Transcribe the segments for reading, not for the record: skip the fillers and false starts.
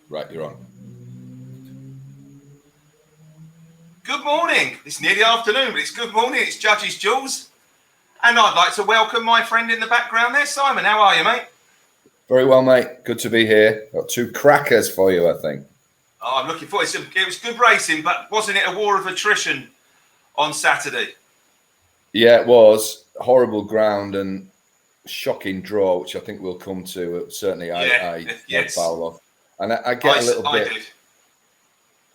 Right, you're on. Good morning. It's nearly afternoon, but it's good morning. It's Judges Jules. And I'd like to welcome my friend in the background there, Simon. How are you, mate? Very well, mate. Good to be here. Got two crackers for you, I think. Oh, I'm looking forward. It was good racing, but wasn't it a war of attrition on Saturday? Yeah, it was horrible ground and shocking draw, which I think we'll come to. Certainly, I had Yes. foul off, and I get a little I bit did.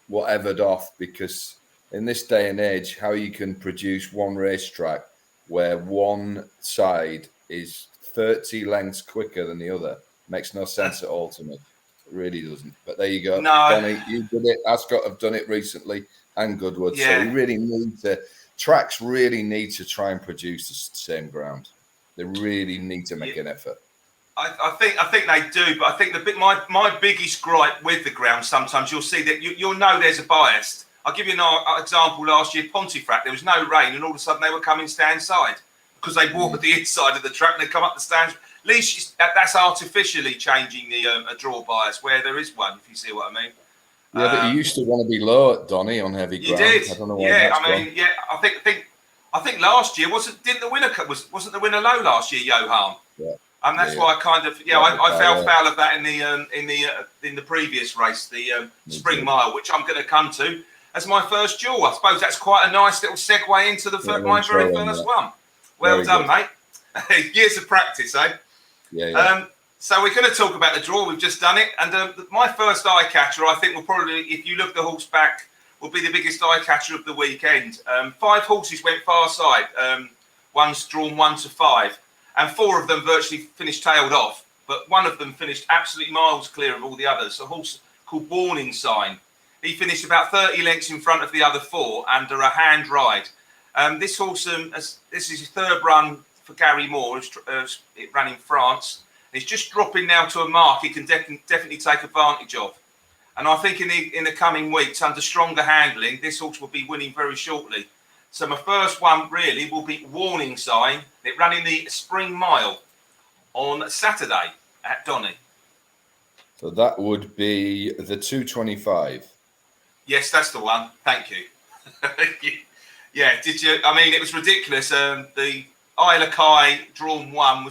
whatevered off because in this day and age, how you can produce one racetrack where one side is 30 lengths quicker than the other makes no sense at all to me. It really doesn't. But there you go. No. Donny, you did it. Ascot have done it recently and Goodwood. Yeah. So we really need to, tracks really need to try and produce the same ground. They really need to make an effort. I think they do, but I think my biggest gripe with the ground sometimes you'll see that you'll know there's a bias. I'll give you an example. Last year, Pontefract, there was no rain, and all of a sudden they were coming stand side because they walked the inside of the track and they come up the stands. At least that's artificially changing the a draw bias where there is one. If you see what I mean. Yeah, but you used to want to be low at Donny on heavy ground. You did. I don't know why that's gone. Yeah. I think last year wasn't the winner low last year, Johan? Yeah. And that's why I kind of I fell foul of that in the previous race, the Spring Mile, which I'm going to come to as my first duel. I suppose that's quite a nice little segue into my very first one. Well done, mate. Years of practice, eh? Yeah. So we're going to talk about the draw. We've just done it, and my first eye catcher, I think, will probably, if you look the horse back, will be the biggest eye catcher of the weekend. 5 horses went far side. One's drawn 1 to 5. And 4 of them virtually finished tailed off, but one of them finished absolutely miles clear of all the others. A horse called Warning Sign. He finished about 30 lengths in front of the other 4 under a hand ride. This horse, this is his 3rd run for Gary Moore. It ran in France. He's just dropping now to a mark he can definitely take advantage of. And I think in the coming weeks, under stronger handling, this horse will be winning very shortly. So my first one really will be Warning Sign. It ran in the Spring Mile on Saturday at Donny. So that would be the 225. Yes, that's the one. Thank you. Yeah, did you? I mean, it was ridiculous. The Isle of Kai drawn 1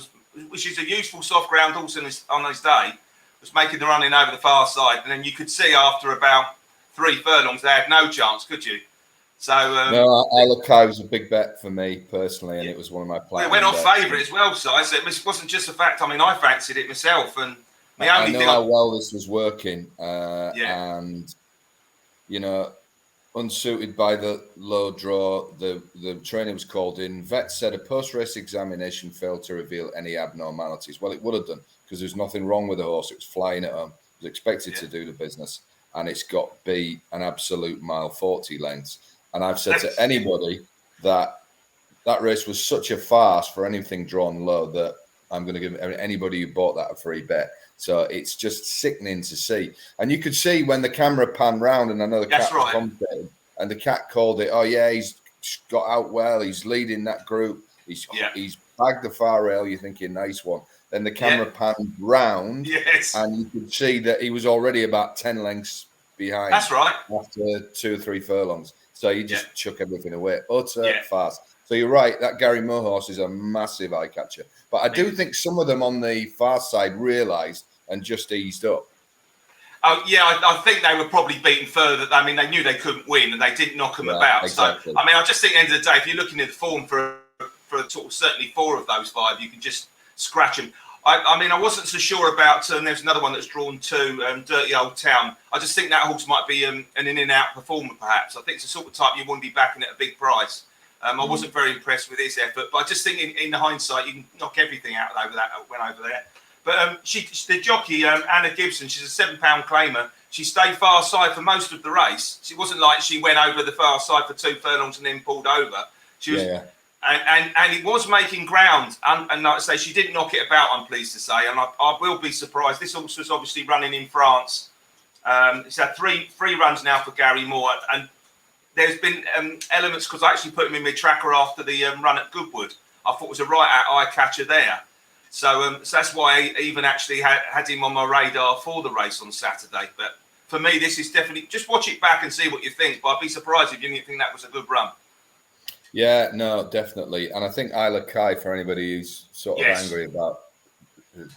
which is a useful soft ground horse on his day, was making the running over the far side, and then you could see after about 3 furlongs they had no chance, could you? So no, Isle of Kai was a big bet for me personally, and it was one of my plans. It went off favourite as well, Si. So it wasn't just a fact. I mean, I fancied it myself, and I know how well this was working, and unsuited by the low draw, the trainer was called in. Vet said a post-race examination failed to reveal any abnormalities. Well, it would have done because there's nothing wrong with the horse. It was flying at home. It was expected to do the business, and it's got be an absolute mile 40 lengths. And I've said to anybody that race was such a farce for anything drawn low that I'm going to give anybody who bought that a free bet. So it's just sickening to see. And you could see when the camera panned round, and I know the cat was commentating, and the cat called it, oh, yeah, he's got out well. He's leading that group. He's bagged the far rail. You're thinking, nice one. Then the camera panned round, and you could see that he was already about 10 lengths behind. That's right. After 2 or 3 furlongs. So you just chuck everything away. Utter fast. So you're right. That Gary Moore horse is a massive eye catcher. But I do think some of them on the far side realised and just eased up. Oh, yeah, I think they were probably beaten further. I mean, they knew they couldn't win and they didn't knock them about. Exactly. So, I mean, I just think at the end of the day, if you're looking at the form for sort of certainly 4 of those 5, you can just scratch them. I mean, I wasn't so sure about, there's another one that's drawn 2, Dirty Old Town. I just think that horse might be an in-and-out performer, perhaps. I think it's the sort of type you want to be backing at a big price. I wasn't very impressed with his effort, but I just think in hindsight, you can knock everything out over that, went over there. But the jockey, Anna Gibson, she's a £7 claimer. She stayed far side for most of the race. It wasn't like she went over the far side for 2 furlongs and then pulled over. She was, and it was making ground. And like I say, she didn't knock it about, I'm pleased to say. And I will be surprised. This horse was obviously running in France. It's had three runs now for Gary Moore. And there's been elements, because I actually put him in my tracker after the run at Goodwood. I thought it was a right eye catcher there. So that's why I even actually had him on my radar for the race on Saturday. But for me, this is definitely, just watch it back and see what you think. But I'd be surprised if you didn't think that was a good run. Yeah, no, definitely. And I think Isla Kai, for anybody who's sort of angry about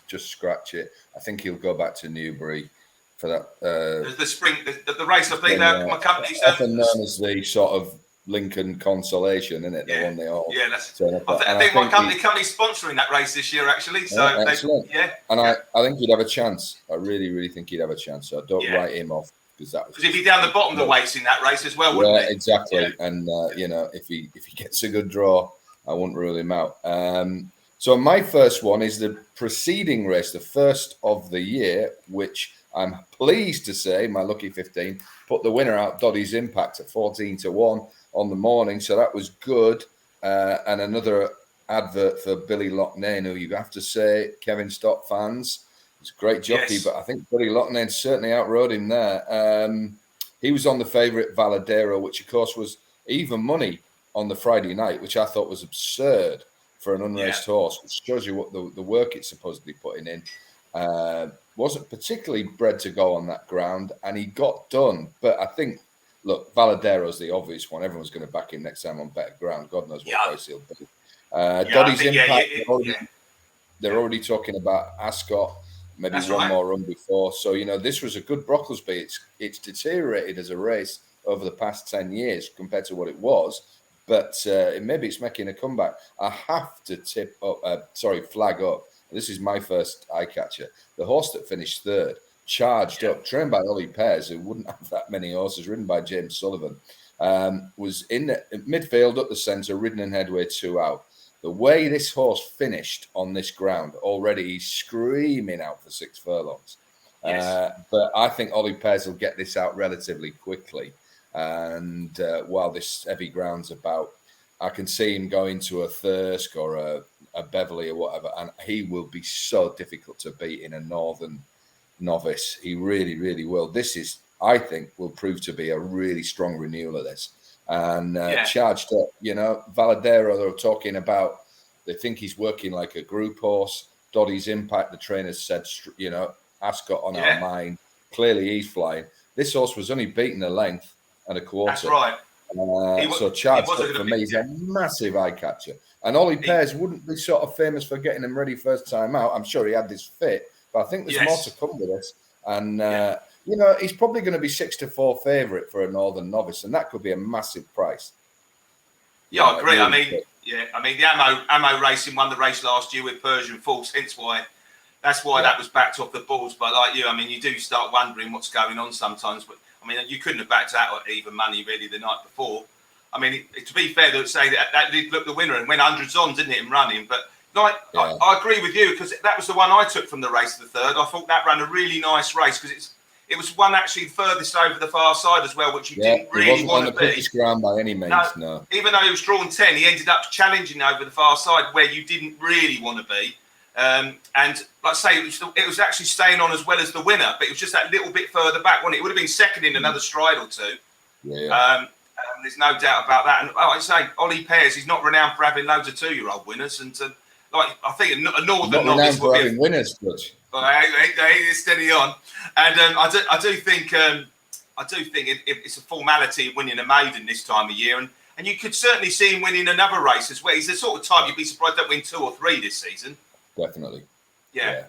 just scratch it, I think he'll go back to Newbury for that. The spring, the race, I think my company's often known as the sort of Lincoln Consolation, isn't it? The one they all. Yeah, that's. I think my company's sponsoring that race this year, actually. So excellent. And I think he'd have a chance. I really think he'd have a chance. So don't write him off. Because he'd be down the bottom of the weights in that race as well, wouldn't he? Exactly. Yeah. And you know, if he gets a good draw, I wouldn't rule him out. So my first one is the preceding race, the first of the year, which I'm pleased to say my lucky 15 put the winner out, Doddy's Impact, at 14-1 on the morning. So that was good. And another advert for Billy Loughnane, who you have to say, Kevin Stott fans. He's a great jockey, but I think Billy Loughnane certainly outrode him there. He was on the favourite Valadero, which of course was even money on the Friday night, which I thought was absurd for an unraced horse, which shows you what the work it's supposedly putting in. Wasn't particularly bred to go on that ground, and he got done. But I think, look, Valadero's the obvious one. Everyone's going to back him next time on better ground. God knows what race he'll be. Doddy's Impact, they're already talking about Ascot. Maybe one more run before. So, you know, this was a good Brocklesby. It's deteriorated as a race over the past 10 years compared to what it was. But maybe it's making a comeback. I have to flag up. This is my first eye catcher. The horse that finished third, charged up, trained by Ollie Pears, who wouldn't have that many horses, ridden by James Sullivan, was in the midfield up the centre, ridden in headway 2 out. The way this horse finished on this ground, already he's screaming out for 6 furlongs. But I think Ollie Pears will get this out relatively quickly. And while this heavy ground's about, I can see him going to a Thirsk or a Beverley or whatever, and he will be so difficult to beat in a Northern novice. He really will. This is, I think, will prove to be a really strong renewal of this. And charged up, you know, Valadero, they're talking about, they think he's working like a group horse. Doddy's Impact, the trainers said, you know, Ascot on our mind. Clearly he's flying. This horse was only beaten a length and a quarter. That's right. So charged up for me is a massive eye catcher. And Ollie Pears wouldn't be sort of famous for getting him ready first time out. I'm sure he had this fit, but I think there's more to come with this. And you know, he's probably going to be 6-4 favourite for a Northern novice, and that could be a massive price. Yeah, I agree. Really I mean, the Ammo Racing won the race last year with Persian Force, that's why that was backed off the boards. But like you, I mean, you do start wondering what's going on sometimes. But I mean, you couldn't have backed that or even money really the night before. I mean, to be fair, to say that did look the winner and went hundreds on, didn't it, in running? But like, I agree with you, because that was the one I took from the race, the third. I thought that ran a really nice race because it was one actually furthest over the far side as well, which you didn't really want to be. On the quickest ground by any means, no. Even though he was drawn 10, he ended up challenging over the far side where you didn't really want to be. And like I say, it was actually staying on as well as the winner, but it was just that little bit further back, wasn't it? It would have been second in another stride or two. There's no doubt about that. And like I say, Ollie Pears, he's not renowned for having loads of 2-year-old winners. And like I think a Northern novice would be having winners, Butch. Steady on. And I do think it's a formality of winning a maiden this time of year, and you could certainly see him winning another race as well. He's the sort of type you'd be surprised don't win 2 or 3 this season. Definitely. Yeah.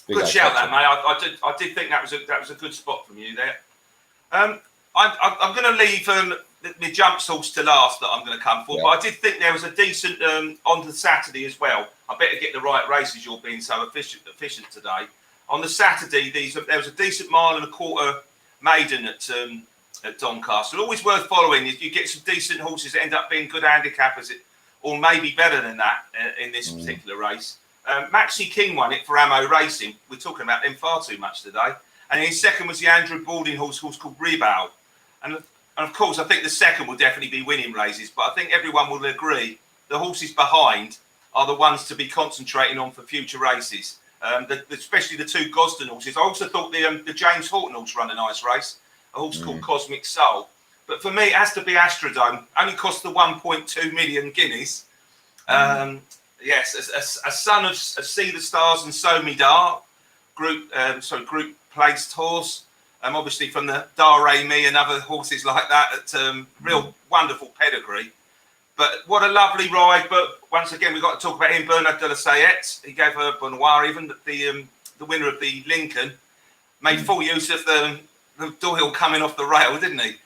Good shout, that mate. I did think that was a good spot from you there. I'm going to leave the jump source to last that I'm going to come for, but I did think there was a decent on the Saturday as well. I better get the right races. You're being so efficient today. On the Saturday, there was a decent 1.25 maiden at Doncaster. Always worth following. You get some decent horses that end up being good handicappers, or maybe better than that in this particular race. Maxi King won it for Ammo Racing. We're talking about them far too much today. And his second was the Andrew Balding horse called Rebel. And of course, I think the second will definitely be winning races, but I think everyone will agree the horses behind are the ones to be concentrating on for future races. Especially the 2 Gosden horses. I also thought the James Horton horse ran a nice race, a horse called Cosmic Soul. But for me, it has to be Astrodome. Only cost the 1.2 million guineas. Yes, a son of See the Stars and Sow Me Dar, group placed horse. Obviously from the Dar Me and other horses like that. Real wonderful pedigree. But what a lovely ride. But once again, we've got to talk about him, Bernard de la Sayette. He gave her Benoit, even the winner of the Lincoln, made full use of the Doyle coming off the rail, didn't he?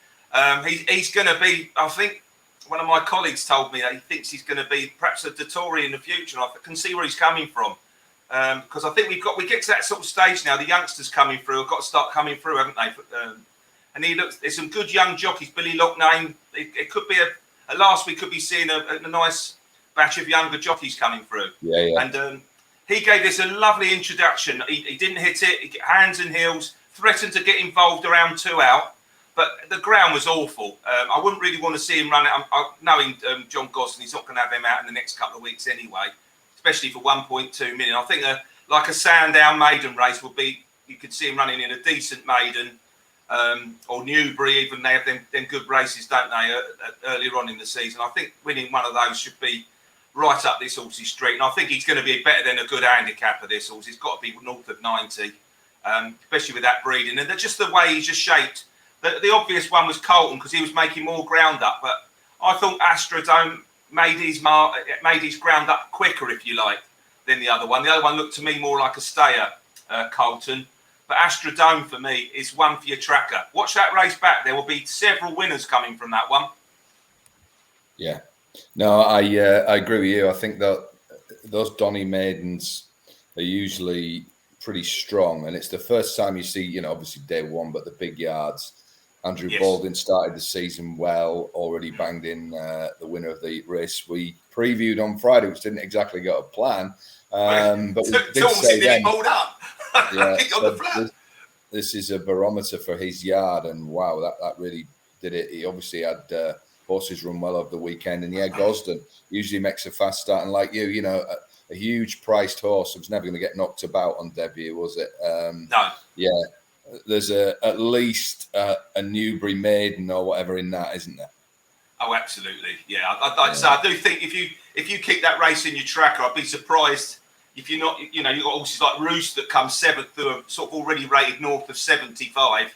He's going to be, I think, one of my colleagues told me that he thinks he's going to be perhaps a Dettori in the future. I can see where he's coming from. Because I think we get to that sort of stage now. The youngsters coming through have got to start coming through, haven't they? And there's some good young jockeys. Billy Loughnane. It could be last we could be seeing a nice batch of younger jockeys coming through. Yeah. And he gave this a lovely introduction. He didn't hit it. He get hands and heels. Threatened to get involved around 2 out. But the ground was awful. I wouldn't really want to see him run it. Knowing John Gosling, he's not going to have him out in the next couple of weeks anyway, especially for 1.2 million. I think like a Sandown maiden race would be, you could see him running in a decent maiden, or Newbury, even they have them good races, don't they, earlier on in the season. I think winning one of those should be right up this horse's street. And I think he's going to be better than a good handicap of this horse. He's got to be north of 90, especially with that breeding. And just the way he's just shaped. The obvious one was Colton because he was making more ground up, but I thought Astrodome made his ground up quicker, if you like, than the other one. The other one looked to me more like a stayer, Colton. But Astrodome for me is one for your tracker. Watch that race back. There will be several winners coming from that one. Yeah, no, I agree with you. I think that those Donny maidens are usually pretty strong, and it's the first time you see, obviously day one, but the big yards. Andrew Baldwin started the season well, already banged in the winner of the race we previewed on Friday, which didn't exactly go to plan. But we did say then, up. Yeah, this is a barometer for his yard, and wow, that really did it. He obviously had horses run well over the weekend, and Gosden usually makes a fast start, and like you, a huge priced horse was never going to get knocked about on debut, was it? No. Yeah. There's at least a Newbury maiden or whatever in that, isn't there? Oh, absolutely. Yeah, so I do think if you kick that race in your tracker, I'd be surprised if you're not. You've got horses like Roost that come seventh, who are sort of already rated north of 75.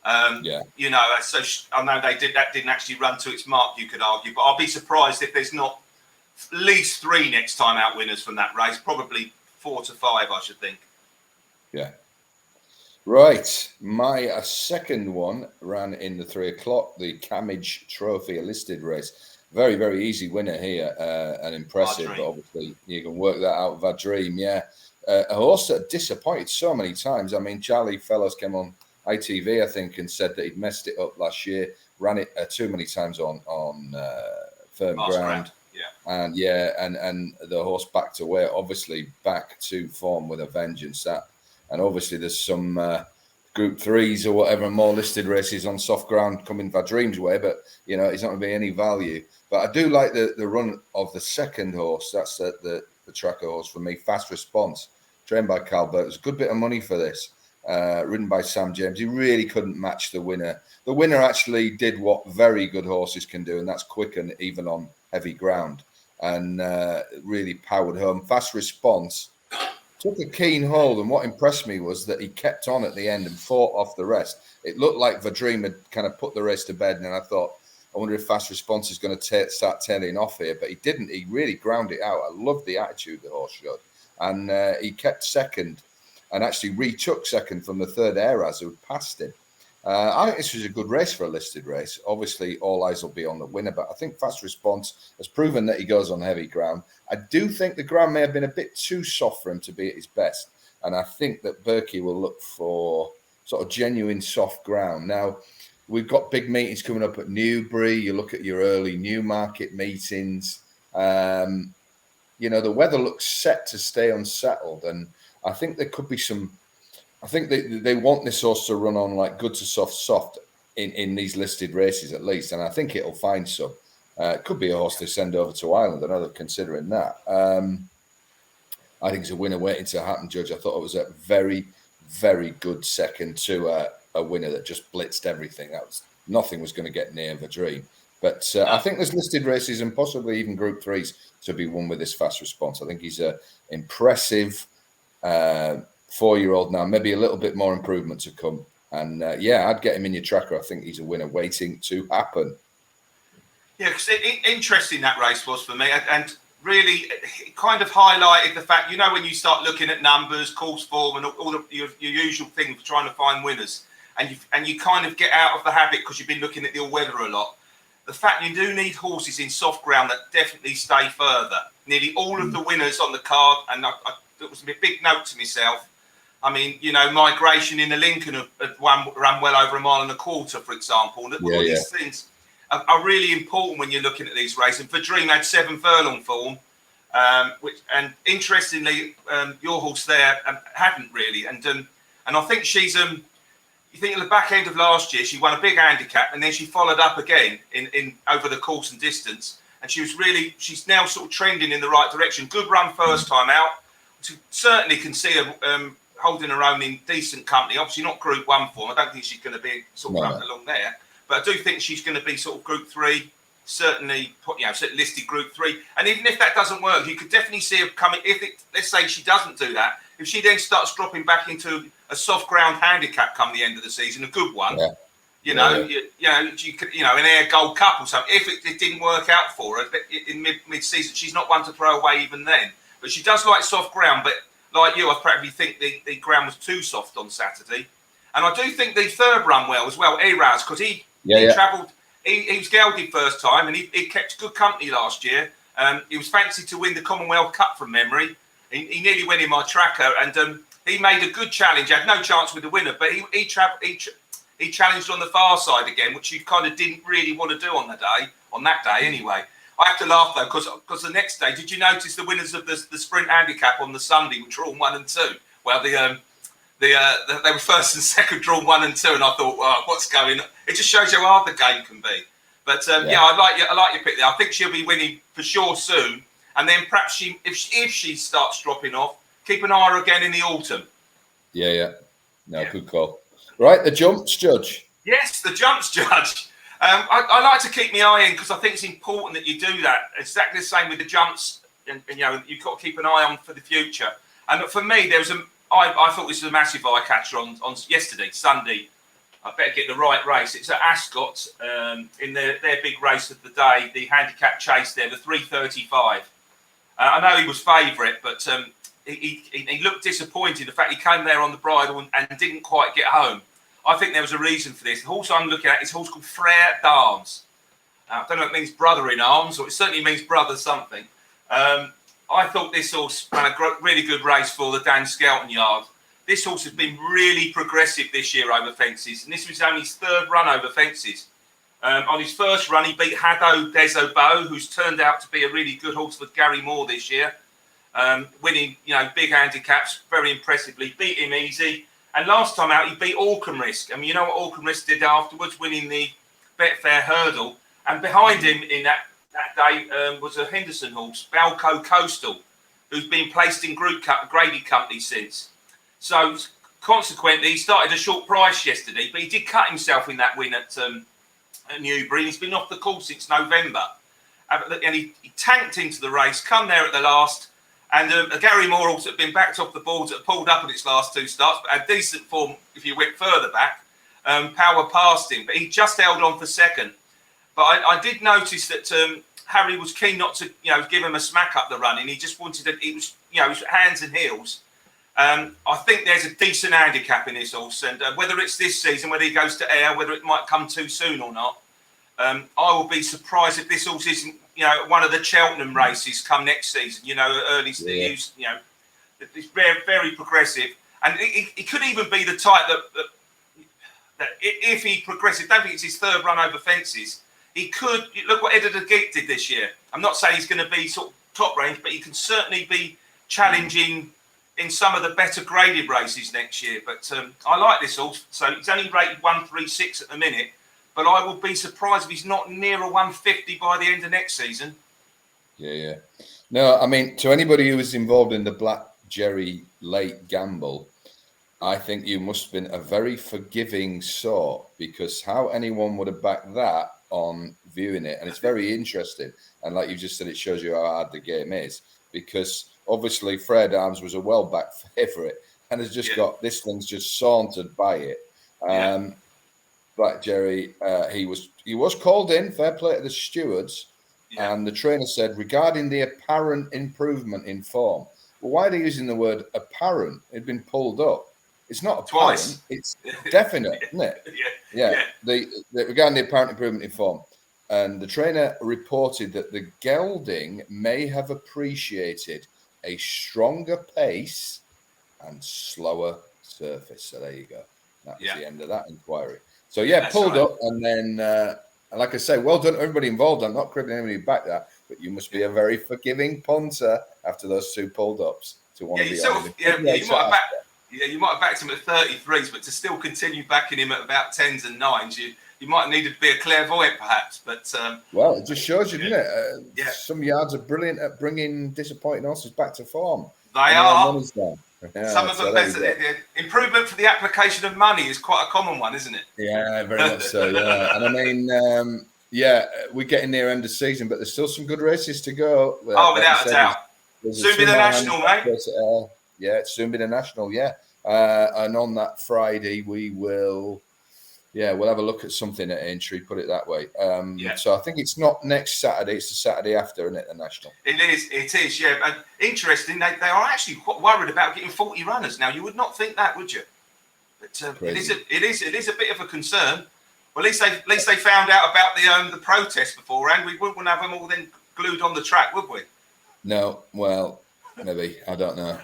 So I know that didn't actually run to its mark, you could argue, but I'll be surprised if there's not at least 3 next time out winners from that race. Probably 4 to 5, I should think. Yeah. Right, my second one ran in the 3 o'clock, the Camage Trophy, a listed race. Very, very easy winner here, and impressive. But obviously, you can work that out. Vadream, yeah, a horse that disappointed so many times. I mean, Charlie Fellows came on ITV, I think, and said that he'd messed it up last year. Ran it too many times on firm ground. And the horse backed away. Obviously, back to form with a vengeance. And obviously, there's some Group 3s or whatever, more listed races on soft ground coming Vadream's way, but, it's not going to be any value. But I do like the run of the second horse. That's the tracker horse for me, Fast Response, trained by Carl Burke. There's a good bit of money for this, ridden by Sam James. He really couldn't match the winner. The winner actually did what very good horses can do, and that's quicken even on heavy ground, and really powered home. Fast Response took a keen hold, and what impressed me was that he kept on at the end and fought off the rest. It looked like Vadream had kind of put the race to bed, and I thought, I wonder if Fast Response is going to start tailing off here, but he didn't. He really ground it out. I loved the attitude the horse showed, and he kept second and actually retook second from the third Eras who had passed him. I think this was a good race for a listed race. Obviously, all eyes will be on the winner, but I think Fast Response has proven that he goes on heavy ground. I do think the ground may have been a bit too soft for him to be at his best, and I think that Berkey will look for sort of genuine soft ground. Now, we've got big meetings coming up at Newbury. You look at your early Newmarket meetings. The weather looks set to stay unsettled, and I think there could be some. I think they want this horse to run on like good to soft in these listed races at least, and I think it'll find some. It could be a horse they send over to Ireland. I know they're considering that. I think it's a winner waiting to happen, Judge. I thought it was a very, very good second to a winner that just blitzed everything. Nothing was going to get near Vadream. But I think there's listed races and possibly even Group 3s to be won with this fast response. I think he's a impressive 4-year-old now, maybe a little bit more improvement to come. And yeah, I'd get him in your tracker. I think he's a winner waiting to happen. Yeah, because interesting that race was for me, and really it kind of highlighted the fact, you know, when you start looking at numbers, course form, and all your usual thing for trying to find winners, and you kind of get out of the habit because you've been looking at the all-weather a lot. The fact you do need horses in soft ground that definitely stay further. Nearly all of the winners on the card, and it was a big note to myself. I mean, you know, Migration in the Lincoln had run well over 1.25 miles, for example. And all these things are really important when you're looking at these races. And for Dream had 7 furlong form, and interestingly, your horse there hadn't really. And I think she's you think at the back end of last year she won a big handicap, and then she followed up again in over the course and distance. And she's now sort of trending in the right direction. Good run first time out. Certainly can see her holding her own in decent company. Obviously not Group 1 form. I don't think she's going to be sort of running along there. But I do think she's going to be sort of Group 3, certainly, you know, listed Group 3. And even if that doesn't work, you could definitely see her coming. Let's say she doesn't do that, if she then starts dropping back into a soft ground handicap come the end of the season, a good one, you know, an Air Gold Cup or something. If it didn't work out for her in mid-season, she's not one to throw away even then. But she does like soft ground. But like you, I probably think the ground was too soft on Saturday. And I do think the third run well as well, Eraz, because he travelled. He was gelded first time, and he kept good company last year. He was fancied to win the Commonwealth Cup from memory. He nearly went in my tracker, and he made a good challenge. Had no chance with the winner, but he challenged on the far side again, which you kind of didn't really want to do on that day anyway. I have to laugh though, because the next day, did you notice the winners of the sprint handicap on the Sunday were drawn 1 and 2? Well, they were first and second drawn 1 and 2, and I thought, well, what's going on? It just shows how hard the game can be. But I like your pick there. I think she'll be winning for sure soon, and then perhaps if she starts dropping off, keep an eye on her again in the autumn. Good call. Right, the jumps judge. Yes, the jumps judge. I like to keep my eye in because I think it's important that you do that. It's exactly the same with the jumps, and you know, you've got to keep an eye on for the future. And for me, there was I thought this was a massive eye catcher on yesterday, Sunday. I better get the right race. It's at Ascot in their big race of the day, the handicap chase there, the 3:35. I know he was favourite, but he looked disappointed. The fact he came there on the bridle and didn't quite get home. I think there was a reason for this. The horse I'm looking at is a horse called Frere d'Arms. I don't know if it means brother in arms, or it certainly means brother something. I thought this horse ran a really good race for the Dan Skelton yard. This horse has been really progressive this year over fences, and this was only his 3rd run over fences. On his first run, he beat Haddo Desobo, who's turned out to be a really good horse for Gary Moore this year, winning, you know, big handicaps very impressively. Beat him easy, and last time out he beat Orcam Risk. I mean, you know what Orcam Risk did afterwards, winning the Betfair Hurdle, and behind him in that day was a Henderson horse, Balco Coastal, who's been placed in graded company since. So consequently, he started a short price yesterday, but he did cut himself in that win at Newbury. He's been off the course since November, and he tanked into the race, come there at the last, and Gary Moore also had been backed off the boards, that pulled up in its last 2 starts, but had decent form if you went further back. Power passed him, but he just held on for second. But I did notice that Harry was keen not to, you know, give him a smack up the running. He just wanted to, it was hands and heels. I think there's a decent handicap in this horse, and whether it's this season, whether he goes to air, whether it might come too soon or not, I will be surprised if this horse isn't, you know, one of the Cheltenham races come next season. You know, early, you know, it's very, very progressive, and he could even be the type that if he progresses, don't think it's his 3rd run over fences. He could look what Edda de Geek did this year. I'm not saying he's going to be sort of top range, but he can certainly be challenging in some of the better graded races next year. But I like this horse. So he's only rated 136 at the minute, but I will be surprised if he's not near a 150 by the end of next season. Yeah. No, I mean, to anybody who was involved in the Black Jerry late gamble, I think you must have been a very forgiving sort, because how anyone would have backed that on viewing it, and it's very interesting. And like you just said, it shows you how hard the game is, because obviously Fred Arms was a well-backed favourite and has just got this thing's just sauntered by it. Black Jerry, he was called in. Fair play to the stewards, and the trainer said regarding the apparent improvement in form. Well, why are they using the word apparent? It'd been pulled up. It's not apparent. Twice. It's definite, isn't it? Regarding the apparent improvement in form, and the trainer reported that the gelding may have appreciated a stronger pace and slower surface. So there you go. That was the end of that inquiry. So pulled up, and then, like I say, well done to everybody involved. I'm not cribbing anybody back that, but you must be a very forgiving punter after those 2 pulled ups to one of the. You might have backed him at 33s, but to still continue backing him at about 10s and 9s, you might need to be a clairvoyant, perhaps. But well, it just shows you, doesn't it? Some yards are brilliant at bringing disappointing horses back to form. They are. Some of them better. The improvement for the application of money is quite a common one, isn't it? Yeah, very much so. Yeah, and I mean, we're getting near end of season, but there's still some good races to go. Without a doubt. Soon be the national, mate. It's soon be the national. And on that Friday, we will. We'll have a look at something at Aintree, put it that way. So I think it's not next Saturday, it's the Saturday after, isn't it, the National? It is, yeah. And interesting, they are actually quite worried about getting 40 runners. Now, you would not think that, would you? But it is a bit of a concern. Well, at least they found out about the protest beforehand. We wouldn't have them all then glued on the track, would we? No, well, maybe. I don't know.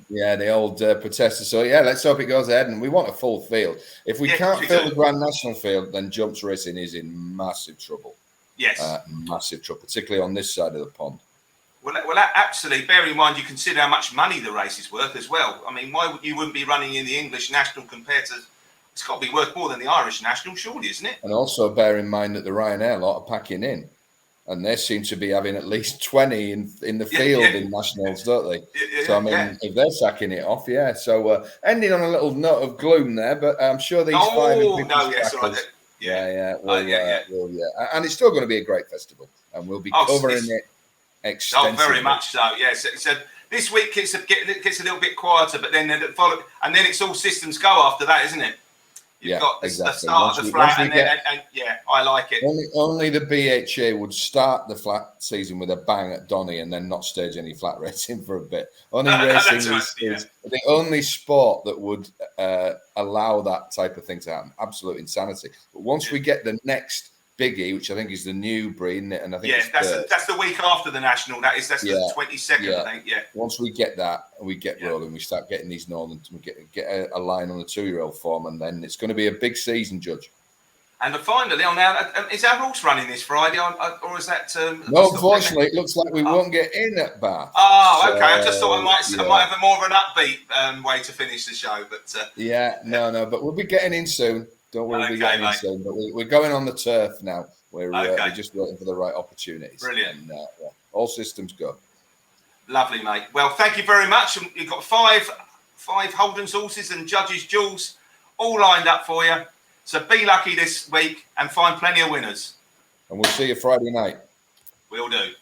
The old protesters. So, let's hope it goes ahead. And we want a full field. If we can't fill the Grand National field, then jumps racing is in massive trouble. Yes. Massive trouble, particularly on this side of the pond. Well, absolutely. Bear in mind, you consider how much money the race is worth as well. I mean, why you wouldn't be running in the English National compared to... It's got to be worth more than the Irish National, surely, isn't it? And also bear in mind that the Ryanair lot are packing in. And they seem to be having at least 20 in the field in nationals, don't they? So, I mean, if they're sacking it off, So, ending on a little note of gloom there, but I'm sure these 5... And it's still going to be a great festival, and we'll be covering it extensively. Oh, very much so, yes. So this week it gets a little bit quieter, but then it's all systems go after that, isn't it? You've got the start of the flat, and I like it. Only the BHA would start the flat season with a bang at Donny and then not stage any flat racing for a bit. Only racing is the only sport that would allow that type of thing to happen. Absolute insanity. But once we get the next biggie, which I think is the new breed, and I think that's the week after the national. That's the 22nd, I think. Yeah. Once we get that, and we get rolling, we start getting these northern. We get a line on the 2-year-old form, and then it's going to be a big season, Judge. And finally, is our horse running this Friday, or is that? No, unfortunately, it looks like we won't get in at Bath. Oh, okay. I just thought I might have a more of an upbeat way to finish the show, but but we'll be getting in soon. Don't worry, we'll be getting in soon. But we're going on the turf now. We're just waiting for the right opportunities. Brilliant. And, all systems go. Lovely, mate. Well, thank you very much. You've got five Holden's horses and Judges' Jewels all lined up for you. So be lucky this week and find plenty of winners. And we'll see you Friday night. Will do.